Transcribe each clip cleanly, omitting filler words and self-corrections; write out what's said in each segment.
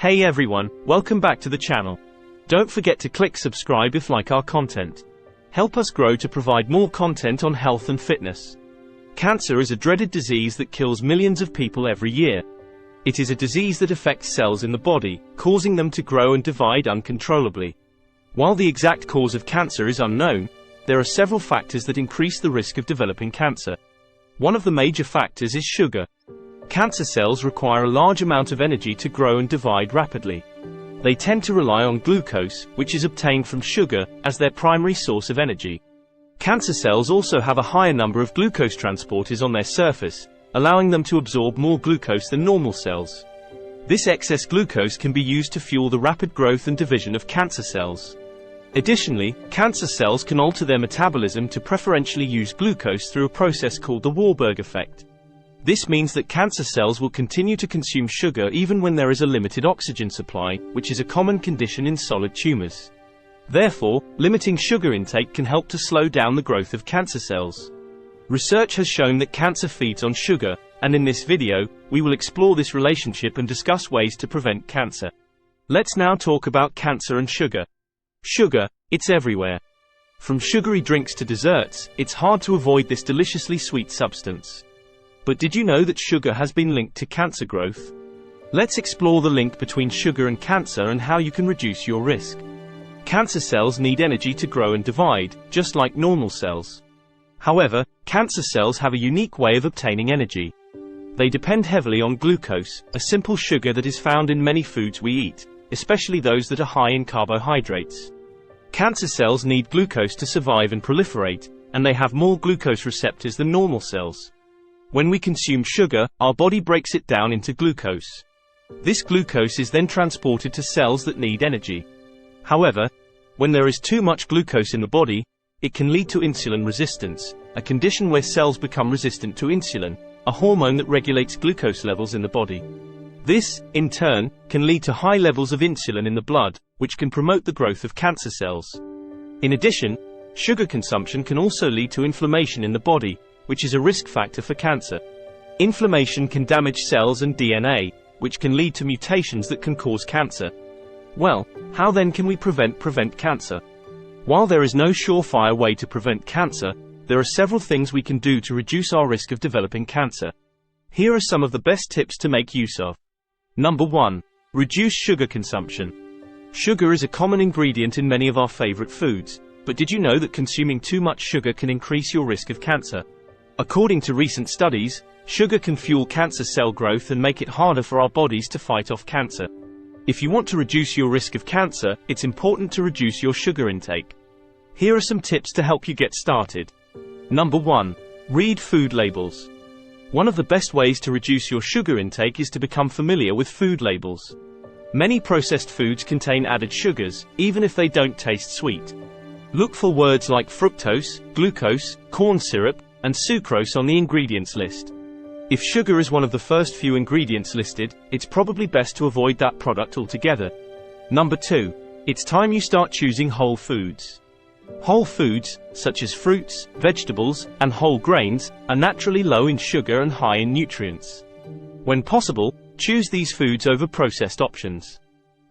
Hey everyone, welcome back to the channel. Don't forget to click subscribe if like our content. Help us grow to provide more content on health and fitness. Cancer is a dreaded disease that kills millions of people every year. It is a disease that affects cells in the body, causing them to grow and divide uncontrollably. While the exact cause of cancer is unknown, there are several factors that increase the risk of developing cancer. One of the major factors is sugar. Cancer cells require a large amount of energy to grow and divide rapidly. They tend to rely on glucose, which is obtained from sugar, as their primary source of energy. Cancer cells also have a higher number of glucose transporters on their surface, allowing them to absorb more glucose than normal cells. This excess glucose can be used to fuel the rapid growth and division of cancer cells. Additionally, cancer cells can alter their metabolism to preferentially use glucose through a process called the Warburg effect. This means that cancer cells will continue to consume sugar even when there is a limited oxygen supply, which is a common condition in solid tumors. Therefore, limiting sugar intake can help to slow down the growth of cancer cells. Research has shown that cancer feeds on sugar, and in this video, we will explore this relationship and discuss ways to prevent cancer. Let's now talk about cancer and sugar. Sugar, it's everywhere. From sugary drinks to desserts, it's hard to avoid this deliciously sweet substance. But did you know that sugar has been linked to cancer growth? Let's explore the link between sugar and cancer and how you can reduce your risk. Cancer cells need energy to grow and divide, just like normal cells. However, cancer cells have a unique way of obtaining energy. They depend heavily on glucose, a simple sugar that is found in many foods we eat, especially those that are high in carbohydrates. Cancer cells need glucose to survive and proliferate, and they have more glucose receptors than normal cells. When we consume sugar, our body breaks it down into glucose. This glucose is then transported to cells that need energy. However, when there is too much glucose in the body, it can lead to insulin resistance, a condition where cells become resistant to insulin, a hormone that regulates glucose levels in the body. This, in turn, can lead to high levels of insulin in the blood, which can promote the growth of cancer cells. In addition, sugar consumption can also lead to inflammation in the body, which is a risk factor for cancer. Inflammation can damage cells and DNA, which can lead to mutations that can cause cancer. Well, how then can we prevent cancer? While there is no surefire way to prevent cancer, there are several things we can do to reduce our risk of developing cancer. Here are some of the best tips to make use of. Number 1. Reduce sugar consumption. Sugar is a common ingredient in many of our favorite foods, but did you know that consuming too much sugar can increase your risk of cancer? According to recent studies, sugar can fuel cancer cell growth and make it harder for our bodies to fight off cancer. If you want to reduce your risk of cancer, it's important to reduce your sugar intake. Here are some tips to help you get started. Number 1. Read food labels. One of the best ways to reduce your sugar intake is to become familiar with food labels. Many processed foods contain added sugars, even if they don't taste sweet. Look for words like fructose, glucose, corn syrup, and sucrose on the ingredients list. If sugar is one of the first few ingredients listed, it's probably best to avoid that product altogether. Number 2. It's time you start choosing whole foods. Whole foods, such as fruits, vegetables, and whole grains, are naturally low in sugar and high in nutrients. When possible, choose these foods over processed options.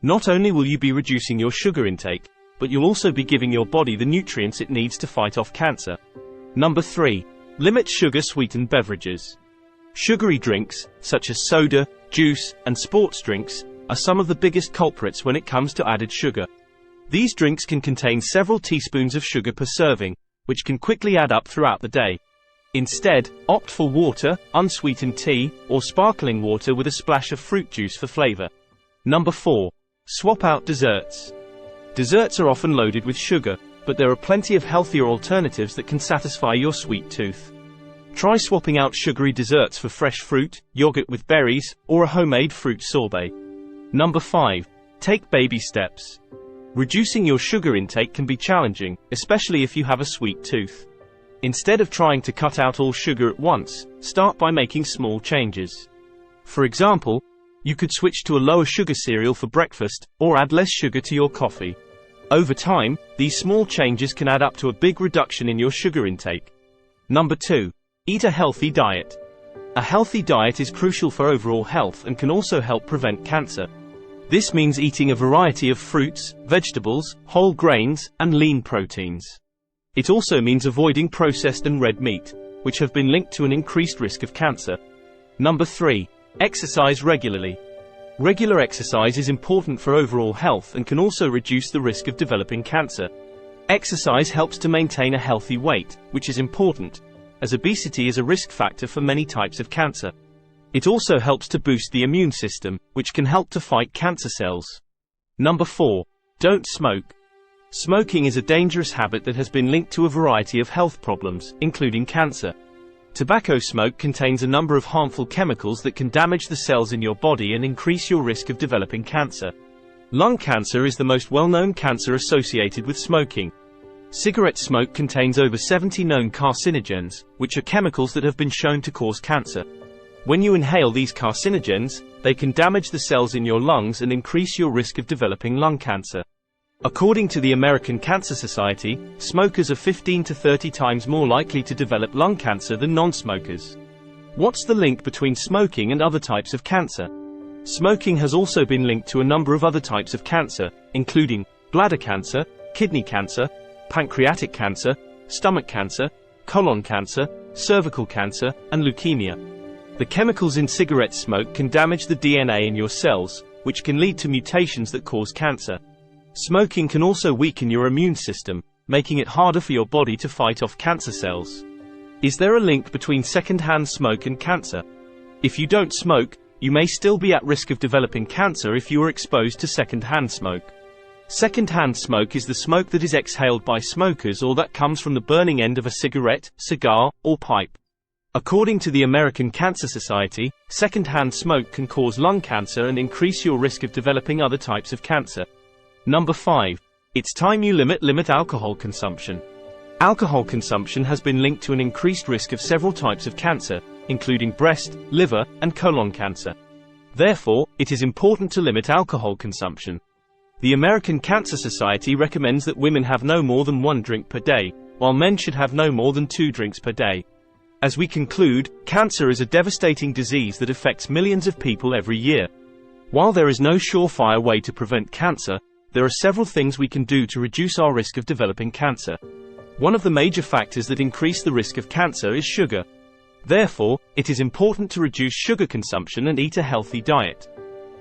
Not only will you be reducing your sugar intake, but you'll also be giving your body the nutrients it needs to fight off cancer. Number 3. Limit sugar-sweetened beverages. Sugary drinks, such as soda, juice, and sports drinks, are some of the biggest culprits when it comes to added sugar. These drinks can contain several teaspoons of sugar per serving, which can quickly add up throughout the day. Instead, opt for water, unsweetened tea, or sparkling water with a splash of fruit juice for flavor. Number 4. Swap out desserts. Desserts are often loaded with sugar, but there are plenty of healthier alternatives that can satisfy your sweet tooth. Try swapping out sugary desserts for fresh fruit, yogurt with berries, or a homemade fruit sorbet. Number 5. Take baby steps. Reducing your sugar intake can be challenging, especially if you have a sweet tooth. Instead of trying to cut out all sugar at once, start by making small changes. For example, you could switch to a lower sugar cereal for breakfast, or add less sugar to your coffee. Over time, these small changes can add up to a big reduction in your sugar intake. Number 2. Eat a healthy diet. A healthy diet is crucial for overall health and can also help prevent cancer. This means eating a variety of fruits, vegetables, whole grains, and lean proteins. It also means avoiding processed and red meat, which have been linked to an increased risk of cancer. Number 3. Exercise regularly. Regular exercise is important for overall health and can also reduce the risk of developing cancer. Exercise helps to maintain a healthy weight, which is important, as obesity is a risk factor for many types of cancer. It also helps to boost the immune system, which can help to fight cancer cells. Number 4. Don't smoke. Smoking is a dangerous habit that has been linked to a variety of health problems, including cancer. Tobacco smoke contains a number of harmful chemicals that can damage the cells in your body and increase your risk of developing cancer. Lung cancer is the most well-known cancer associated with smoking. Cigarette smoke contains over 70 known carcinogens, which are chemicals that have been shown to cause cancer. When you inhale these carcinogens, they can damage the cells in your lungs and increase your risk of developing lung cancer. According to the American Cancer Society, smokers are 15 to 30 times more likely to develop lung cancer than non-smokers. What's the link between smoking and other types of cancer? Smoking has also been linked to a number of other types of cancer, including bladder cancer, kidney cancer, pancreatic cancer, stomach cancer, colon cancer, cervical cancer, and leukemia. The chemicals in cigarette smoke can damage the DNA in your cells, which can lead to mutations that cause cancer. Smoking can also weaken your immune system, making it harder for your body to fight off cancer cells. Is there a link between secondhand smoke and cancer? If you don't smoke, you may still be at risk of developing cancer if you are exposed to secondhand smoke. Secondhand smoke is the smoke that is exhaled by smokers or that comes from the burning end of a cigarette, cigar, or pipe. According to the American Cancer Society, secondhand smoke can cause lung cancer and increase your risk of developing other types of cancer. Number 5. It's time you limit alcohol consumption. Alcohol consumption has been linked to an increased risk of several types of cancer, including breast, liver, and colon cancer. Therefore, it is important to limit alcohol consumption. The American Cancer Society recommends that women have no more than 1 drink per day, while men should have no more than 2 drinks per day. As we conclude, cancer is a devastating disease that affects millions of people every year. While there is no surefire way to prevent cancer, there are several things we can do to reduce our risk of developing cancer. One of the major factors that increase the risk of cancer is sugar. Therefore, it is important to reduce sugar consumption and eat a healthy diet.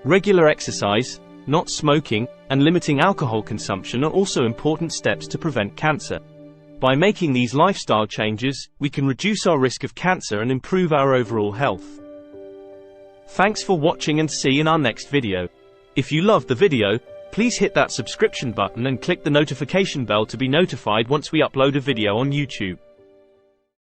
Regular exercise, not smoking, and limiting alcohol consumption are also important steps to prevent cancer. By making these lifestyle changes, we can reduce our risk of cancer and improve our overall health. Thanks for watching and see you in our next video. If you loved the video, please hit that subscription button and click the notification bell to be notified once we upload a video on YouTube.